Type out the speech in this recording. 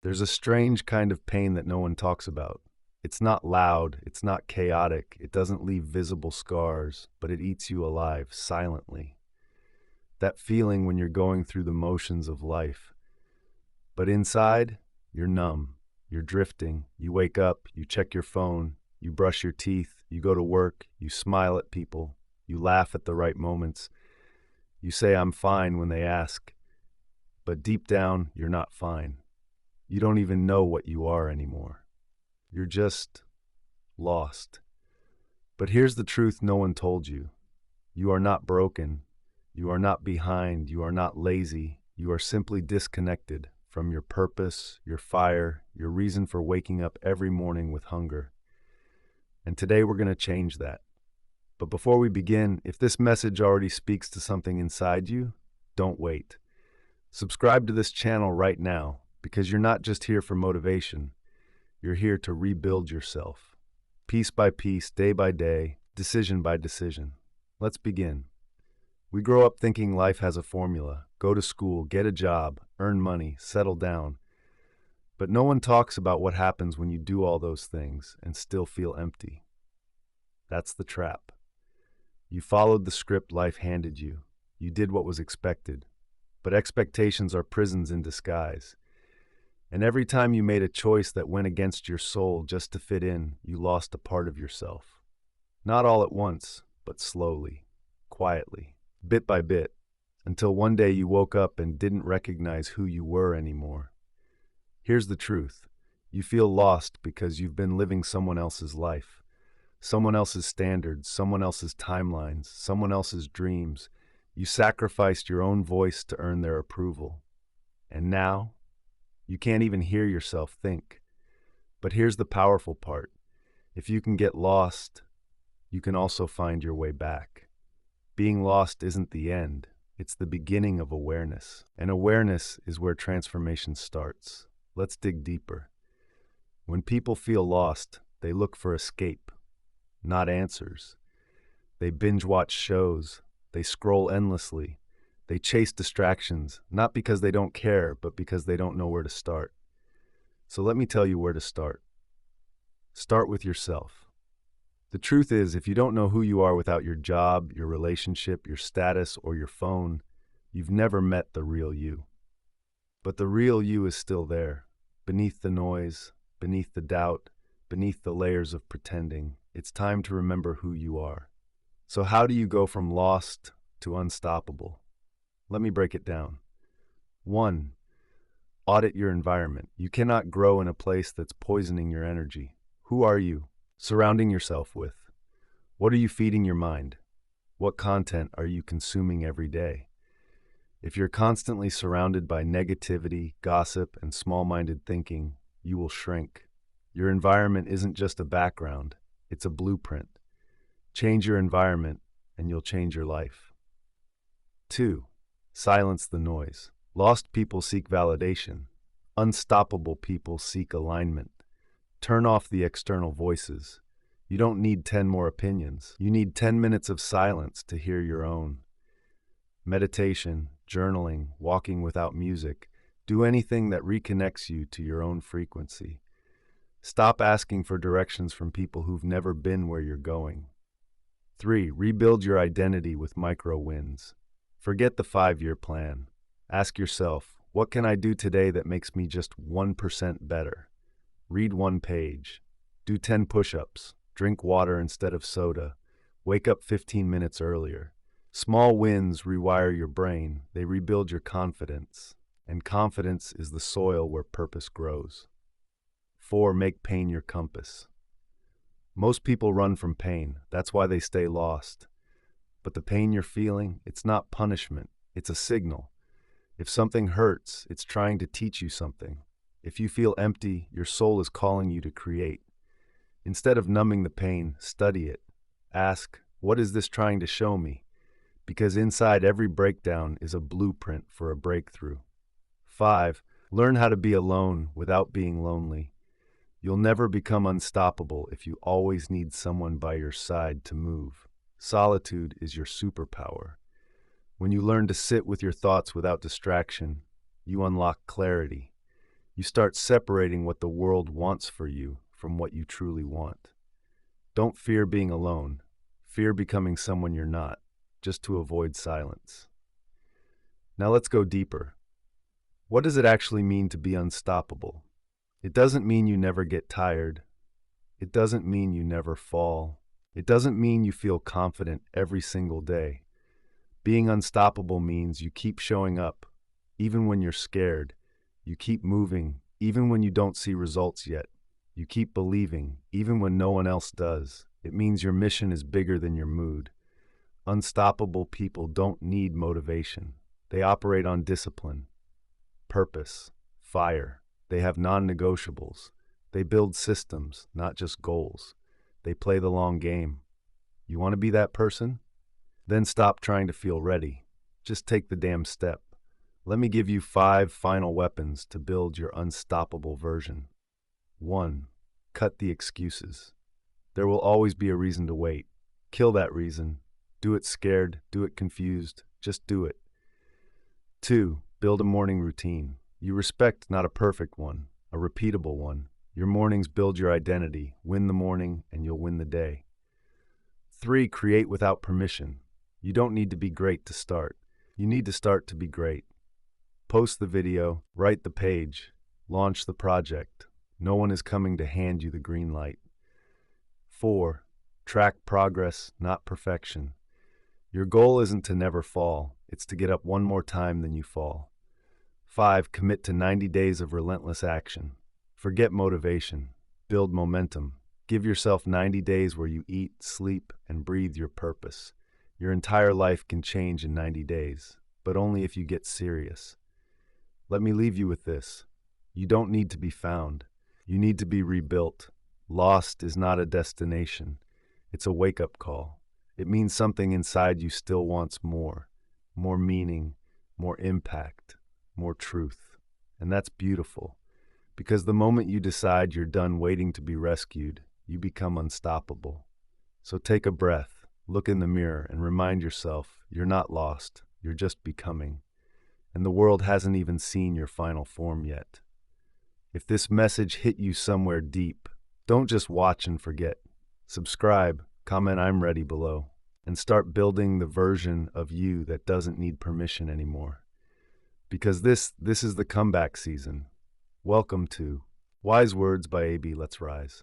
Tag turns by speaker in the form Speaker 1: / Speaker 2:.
Speaker 1: There's a strange kind of pain that no one talks about. It's not loud, it's not chaotic, it doesn't leave visible scars, but it eats you alive silently. That feeling when you're going through the motions of life. But inside, you're numb, you're drifting, you wake up, you check your phone, you brush your teeth, you go to work, you smile at people, you laugh at the right moments, you say, "I'm fine," when they ask. But deep down, you're not fine. You don't even know what you are anymore. You're just lost. But here's the truth no one told you. You are not broken. You are not behind. You are not lazy. You are simply disconnected from your purpose, your fire, your reason for waking up every morning with hunger. And today we're going to change that. But before we begin, if this message already speaks to something inside you, don't wait. Subscribe to this channel right now because you're not just here for motivation. You're here to rebuild yourself, piece by piece, day by day, decision by decision. Let's begin. We grow up thinking life has a formula. Go to school, get a job, earn money, settle down. But no one talks about what happens when you do all those things and still feel empty. That's the trap. You followed the script life handed you. You did what was expected. But expectations are prisons in disguise. And every time you made a choice that went against your soul just to fit in, you lost a part of yourself. Not all at once, but slowly, quietly, bit by bit, until one day you woke up and didn't recognize who you were anymore. Here's the truth. You feel lost because you've been living someone else's life, someone else's standards, someone else's timelines, someone else's dreams. You sacrificed your own voice to earn their approval. And now, you can't even hear yourself think. But here's the powerful part. If you can get lost, you can also find your way back. Being lost isn't the end. It's the beginning of awareness. And awareness is where transformation starts. Let's dig deeper. When people feel lost, they look for escape, not answers. They binge watch shows. They scroll endlessly. They chase distractions, not because they don't care, but because they don't know where to start. So let me tell you where to start. Start with yourself. The truth is, if you don't know who you are without your job, your relationship, your status, or your phone, you've never met the real you. But the real you is still there, beneath the noise, beneath the doubt, beneath the layers of pretending. It's time to remember who you are. So how do you go from lost to unstoppable? Let me break it down. 1. Audit your environment. You cannot grow in a place that's poisoning your energy. Who are you surrounding yourself with? What are you feeding your mind? What content are you consuming every day? If you're constantly surrounded by negativity, gossip, and small-minded thinking, you will shrink. Your environment isn't just a background, it's a blueprint. Change your environment, and you'll change your life. 2. Silence the noise. Lost people seek validation. Unstoppable people seek alignment. Turn off the external voices. You don't need 10 more opinions. You need 10 minutes of silence to hear your own. Meditation, journaling, walking without music. Do anything that reconnects you to your own frequency. Stop asking for directions from people who've never been where you're going. 3. Rebuild your identity with micro wins. Forget the 5-year plan. Ask yourself, what can I do today that makes me just 1% better? Read 1 page. Do 10 push-ups. Drink water instead of soda. Wake up 15 minutes earlier. Small wins rewire your brain. They rebuild your confidence. And confidence is the soil where purpose grows. 4. Make pain your compass. Most people run from pain. That's why they stay lost. But the pain you're feeling, it's not punishment. It's a signal. If something hurts, it's trying to teach you something. If you feel empty, your soul is calling you to create. Instead of numbing the pain, study it. Ask, what is this trying to show me? Because inside every breakdown is a blueprint for a breakthrough. 5. Learn how to be alone without being lonely. You'll never become unstoppable if you always need someone by your side to move. Solitude is your superpower. When you learn to sit with your thoughts without distraction, you unlock clarity. You start separating what the world wants for you from what you truly want. Don't fear being alone. Fear becoming someone you're not, just to avoid silence. Now let's go deeper. What does it actually mean to be unstoppable? It doesn't mean you never get tired. It doesn't mean you never fall. It doesn't mean you feel confident every single day. Being unstoppable means you keep showing up, even when you're scared. You keep moving, even when you don't see results yet. You keep believing, even when no one else does. It means your mission is bigger than your mood. Unstoppable people don't need motivation. They operate on discipline, purpose, fire. They have non-negotiables. They build systems, not just goals. They play the long game. You want to be that person? Then stop trying to feel ready. Just take the damn step. Let me give you 5 final weapons to build your unstoppable version. 1. Cut the excuses. There will always be a reason to wait. Kill that reason. Do it scared, do it confused, just do it. 2. Build a morning routine. You respect not a perfect one, a repeatable one. Your mornings build your identity. Win the morning and you'll win the day. 3. Create without permission. You don't need to be great to start. You need to start to be great. Post the video, write the page, launch the project. No one is coming to hand you the green light. 4. Track progress, not perfection. Your goal isn't to never fall. It's to get up one more time than you fall. 5. Commit to 90 days of relentless action. Forget motivation. Build momentum. Give yourself 90 days where you eat, sleep, and breathe your purpose. Your entire life can change in 90 days, but only if you get serious. Let me leave you with this. You don't need to be found. You need to be rebuilt. Lost is not a destination. It's a wake-up call. It means something inside you still wants more. More meaning, more impact, more truth. And that's beautiful. Because the moment you decide you're done waiting to be rescued, you become unstoppable. So take a breath, look in the mirror, and remind yourself you're not lost, you're just becoming. And the world hasn't even seen your final form yet. If this message hit you somewhere deep, don't just watch and forget. Subscribe, comment "I'm ready" below, and start building the version of you that doesn't need permission anymore. Because this is the comeback season. Welcome to Wise Words by AB Let's Rise.